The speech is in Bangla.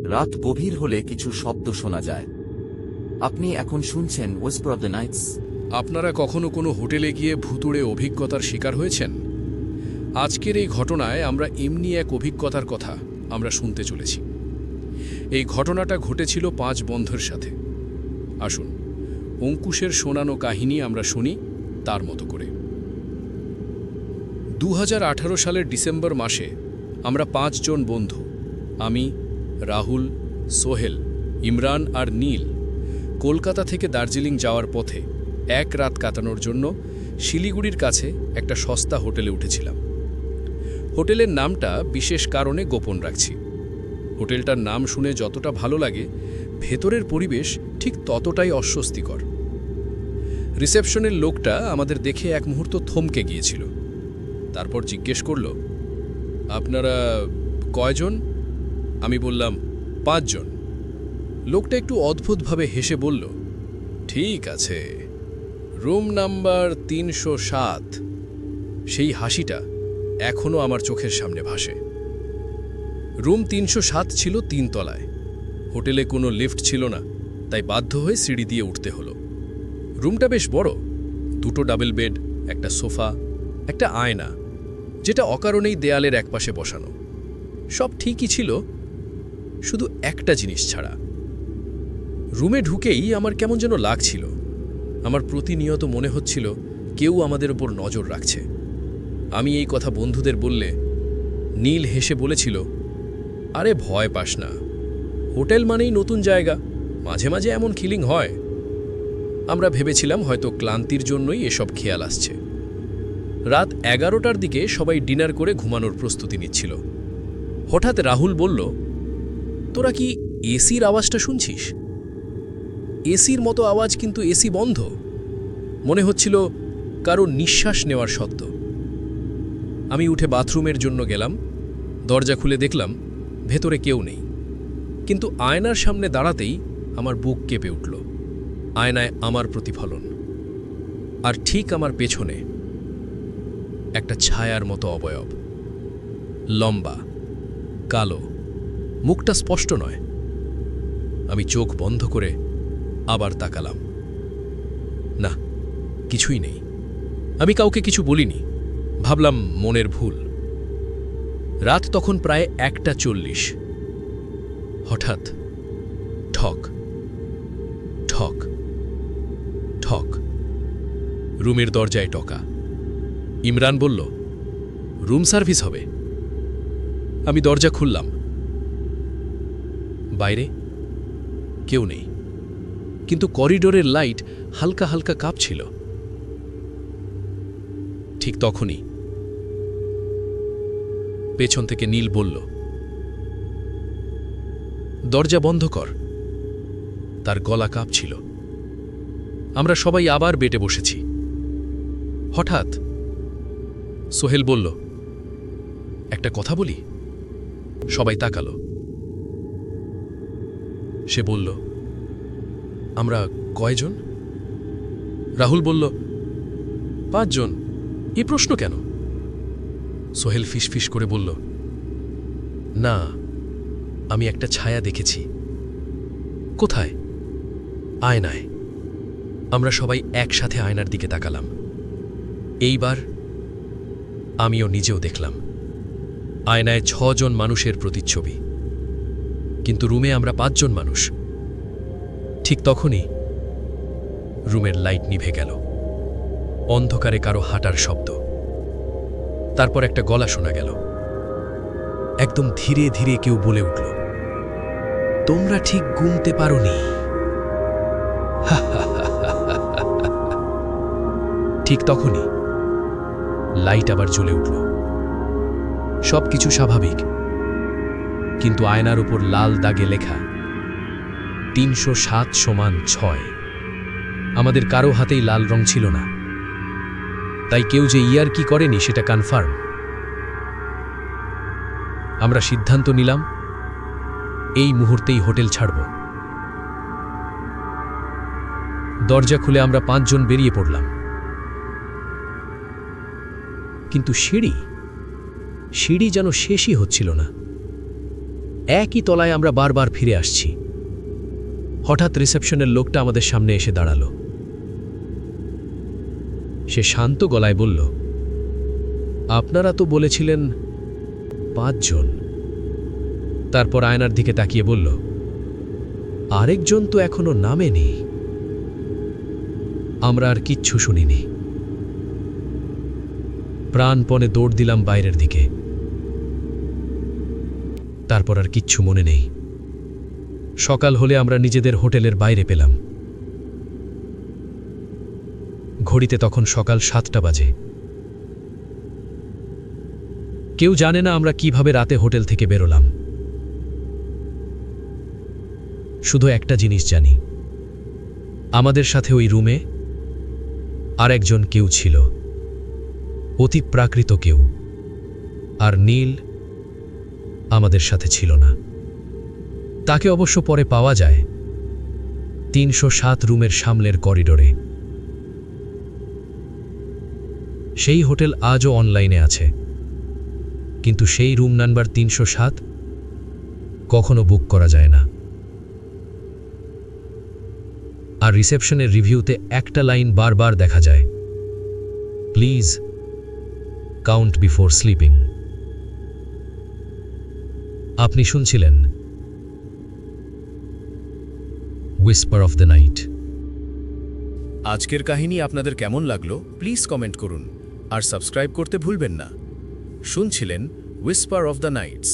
রাত গভীর হলে কিছু শব্দ শোনা যায়। আপনি এখন শুনছেন ওয়েস্পার অফ দ্য নাইটস। আপনারা কখনো কোনো হোটেলে গিয়ে ভুতুড়ে অভিজ্ঞতার শিকার হয়েছেন? আজকের এই ঘটনায় আমরা এমনি এক অভিজ্ঞতার কথা আমরা শুনতে চলেছি। এই ঘটনাটা ঘটেছিল 5 বন্ধুর সাথে। আসুন অঙ্কুশের শোনানো কাহিনী আমরা শুনি তার মতো করে। 2018 সালের ডিসেম্বর মাসে আমরা 5 জন বন্ধু, আমি, রাহুল, সোহেল, ইমরান আর নীল, কলকাতা থেকে দার্জিলিং যাওয়ার পথে এক রাত কাটানোর জন্য শিলিগুড়ির কাছে একটা সস্তা হোটেলে উঠেছিলাম। হোটেলের নামটা বিশেষ কারণে গোপন রাখছি। হোটেলটার নাম শুনে যতটা ভালো লাগে, ভেতরের পরিবেশ ঠিক ততটাই অস্বস্তিকর। রিসেপশনের লোকটা আমাদের দেখে এক মুহূর্ত থমকে গিয়েছিল। তারপর জিজ্ঞেস করল, আপনারা কয়জন? আমি বললাম 5 জন। লোকটা একটু অদ্ভুতভাবে হেসে বলল, ঠিক আছে, রুম নাম্বার 307। সেই হাসিটা এখনও আমার চোখের সামনে ভাসে। রুম 307 ছিল 3 তলায়। হোটেলে কোনো লিফট ছিল না, তাই বাধ্য হয়ে সিঁড়ি দিয়ে উঠতে হলো। রুমটা বেশ বড়, 2টো ডাবল বেড, একটা সোফা, একটা আয়না, যেটা অকারণেই দেয়ালের একপাশে বসানো। সব ঠিকই ছিল, শুধু একটা জিনিস ছাড়া। রুমে ঢুকেই আমার কেমন যেন লাগছিল। আমার প্রতিনিয়ত মনে হচ্ছিল কেউ আমাদের ওপর নজর রাখছে। আমি এই কথা বন্ধুদের বললে নীল হেসে বলেছিল, আরে ভয় পাস না, হোটেল মানেই নতুন জায়গা, মাঝে মাঝে এমন ফিলিং হয়। আমরা ভেবেছিলাম হয়তো ক্লান্তির জন্যই এসব খেয়াল আসছে। রাত 11টার দিকে সবাই ডিনার করে ঘুমানোর প্রস্তুতি নিচ্ছিল। হঠাৎ রাহুল বলল, তোরা কি এসির আওয়াজটা শুনছিস? এসির মতো আওয়াজ, কিন্তু এসি বন্ধ। মনে হচ্ছিল কারো নিঃশ্বাস নেওয়ার শব্দ। আমি উঠে বাথরুমের জন্য গেলাম। দরজা খুলে দেখলাম ভেতরে কেউ নেই, কিন্তু আয়নার সামনে দাঁড়াতেই আমার বুক কেঁপে উঠল। আয়নায় আমার প্রতিফলন, আর ঠিক আমার পেছনে একটা ছায়ার মতো অবয়ব, লম্বা, কালো, মুখটা স্পষ্ট নয়। আমি চোখ বন্ধ করে আবার তাকালাম। না, কিছুই নেই। আমি কাউকে কিছু বলিনি, ভাবলাম মনের ভুল। রাত তখন প্রায় 1:40। হঠাৎ ঠক ঠক ঠক, রুমের দরজায় টকা। ইমরান বলল, রুম সার্ভিস হবে। আমি দরজা খুললাম। বাইরে কেউ নেই, কিন্তু করিডোরের লাইট হালকা হালকা কাঁপছিল। ঠিক তখনই পেছন থেকে নীল বলল, দরজা বন্ধ কর। তার গলা কাঁপছিল। আমরা সবাই আবার বেটে বসেছি। হঠাৎ সোহেল বলল, একটা কথা বলি। সবাই তাকালো। সে বলল, আমরা কয়জন? রাহুল বলল, 5 জন। এই প্রশ্ন কেন? সোহেল ফিসফিস করে বলল, না, আমি একটা ছায়া দেখেছি। কোথায়? আয়নায়। আমরা সবাই একসাথে আয়নার দিকে তাকালাম। এইবার আমিও নিজেও দেখলাম আয়নায় 6 জন মানুষের প্রতিচ্ছবি, কিন্তু রুমে আমরা 5 জন মানুষ। ঠিক তখনই রুমের লাইট নিভে গেল। অন্ধকারে কারো হাঁটার শব্দ। তারপর একটা গলা শোনা গেল। একদম ধীরে ধীরে কেউ বলে উঠল, তোমরা ঠিক গুনতে পারোনি। ঠিক তখনই লাইট আবার জ্বলে উঠল। সবকিছু স্বাভাবিক, কিন্তু আয়নার উপর লাল দাগে লেখা 307 = 6। আমাদের কারো হাতেই লাল রং ছিল না, তাই কেউ যে ইয়ার্কি করেনি সেটা কনফার্ম। আমরা সিদ্ধান্ত নিলাম এই মুহূর্তেই হোটেল ছাড়ব। দরজা খুলে আমরা 5 জন বেরিয়ে পড়লাম। কিন্তু সিঁড়ি যেন শেষই হচ্ছিল না। একই তলায় আমরা বারবার ফিরে আসছি। হঠাৎ রিসেপশনের লোকটা আমাদের সামনে এসে দাঁড়ালো। সে শান্ত গলায় বলল, আপনারা তো বলেছিলেন 5 জন। তারপর আয়নার দিকে তাকিয়ে বলল, আরেকজন তো এখনো নামেনি। আমরা আর কিচ্ছু শুনিনি। প্রাণপণে দৌড় দিলাম বাইরের দিকে। তারপর আর কিচ্ছু মনে নেই। সকাল হলে আমরা নিজেদের হোটেলের বাইরে পেলাম। ঘড়িতে তখন সকাল 7টা বাজে। কেউ জানে না আমরা কিভাবে রাতে হোটেল থেকে বেরোলাম। শুধু একটা জিনিস জানি, আমাদের সাথে ওই রুমে আরেকজন কেউ ছিল, অতি প্রাকৃত কেউ। আর নীল আমাদের সাথে ছিল না। তাকে অবশ্য পরে পাওয়া যায় 307 রুমের সামনের করিডোরে। সেই হোটেল আজও অনলাইনে আছে, কিন্তু সেই রুম নাম্বার 307 কখনো বুক করা যায় না। আর রিসেপশনের রিভিউতে একটা লাইন বারবার দেখা যায়, প্লিজ কাউন্ট বিফোর স্লিপিং। আপনি শুনছিলেন হুইসপার অফ দ্য নাইট। আজকের কাহিনী আপনাদের কেমন লাগলো প্লিজ কমেন্ট করুন আর সাবস্ক্রাইব করতে ভুলবেন না। শুনছিলেন হুইসপার অফ দ্য নাইটস।